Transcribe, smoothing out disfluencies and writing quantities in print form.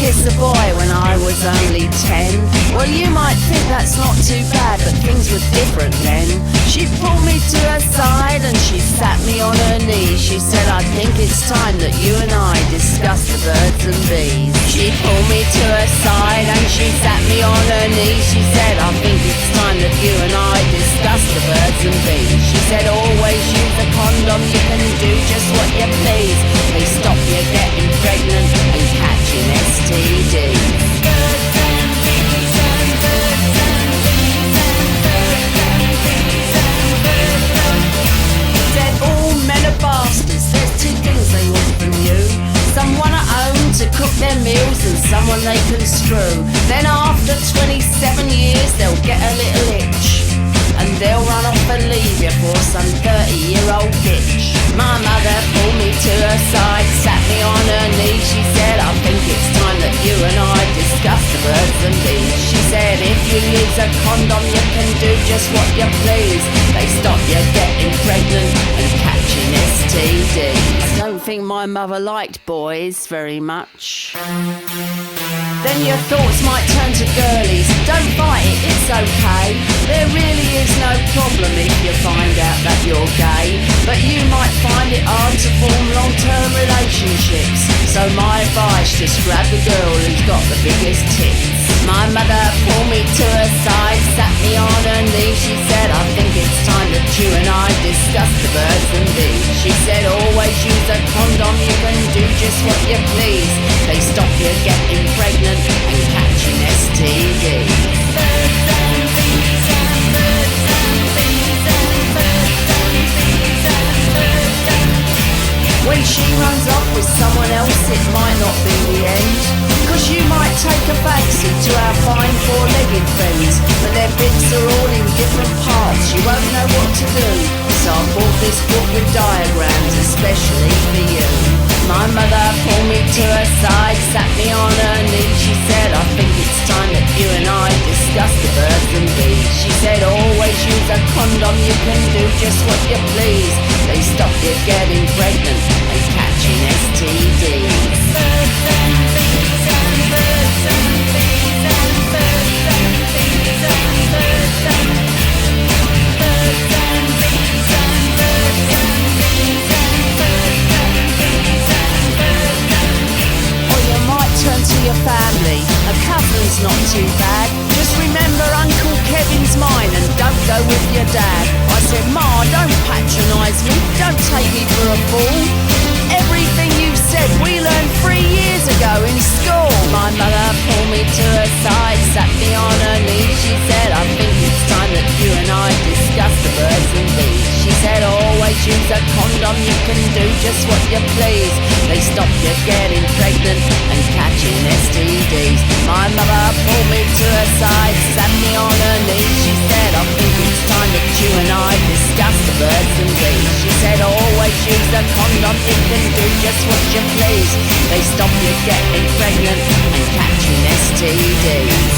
kiss a boy when I was only 10. Well, you might think that's not too bad, but things were different then. She pulled me to her side and she sat me on her knee. She said, I think it's time that you and I discuss the birds and bees. She pulled me to her side and she sat me on her knee. She said, I think it's time that you and I discuss the birds and bees. She said, always use a condom, you can do just what you please. They stop you getting pregnant and catching STDs. Said all men are bastards, there's two things they want from you. Someone at home to cook their meals and someone they can screw. Then after 27 years they'll get a little itch and they'll run off and leave you for some 30-year-old bitch. My mother pulled me to her side, sat me on her knee. She said, I think it's time that you and I discuss the birds and bees. She said, if you use a condom you can do just what you please. They stop you getting pregnant and catching STDs. I don't think my mother liked boys very much. Then your thoughts might turn to girlies. Don't fight it, it's okay. There really is no problem if you find out that you're gay. But you might find it hard to form long-term relationships. So my advice, just grab the girl who's got the biggest tits. My mother pulled me to her side, sat me on her knee. She said, I think it's time that you and I discuss the birds and bees. She said, always use a condom, you can do just what you please. They stop you getting pregnant and catching STDs. Birds and bees and birds and bees and birds and bees and birds and bees. When she runs off with someone else, it might not be the end. Cause you might take a backseat to our fine four-legged friends, but their bits are all in different parts, you won't know what to do. So I bought this book with diagrams especially for you. My mother pulled me to her side, sat me on her knee. She said, I think it's time that you and I discuss the birds and bees. She said, always use a condom, you can do just what you please. They stop you getting pregnant and catching STDs. Birds and bees and birds and bees and birds and bees and birds and birds and bees and birds and bees and birds and bees and birds and bees. Or you might turn to your family. A cousin's not too bad. Just remember Uncle Kevin's mine and don't go with your dad. I said, Ma, don't patronise me, don't take me for a fool. Everything you said we learned 3 years ago in school. My mother pulled me to her side, sat me on her knee. She said, I think it's time that you and I discuss the birds and bees. She said, always use a condom, you can do just what you please. They stop you getting pregnant and catching STDs. My mother pulled me to her side, sat me on her knee. She said, I think it's time that you and I discuss the birds and bees. She said, always use a condom, you can do just what you please. They stop you getting pregnant and catching STDs.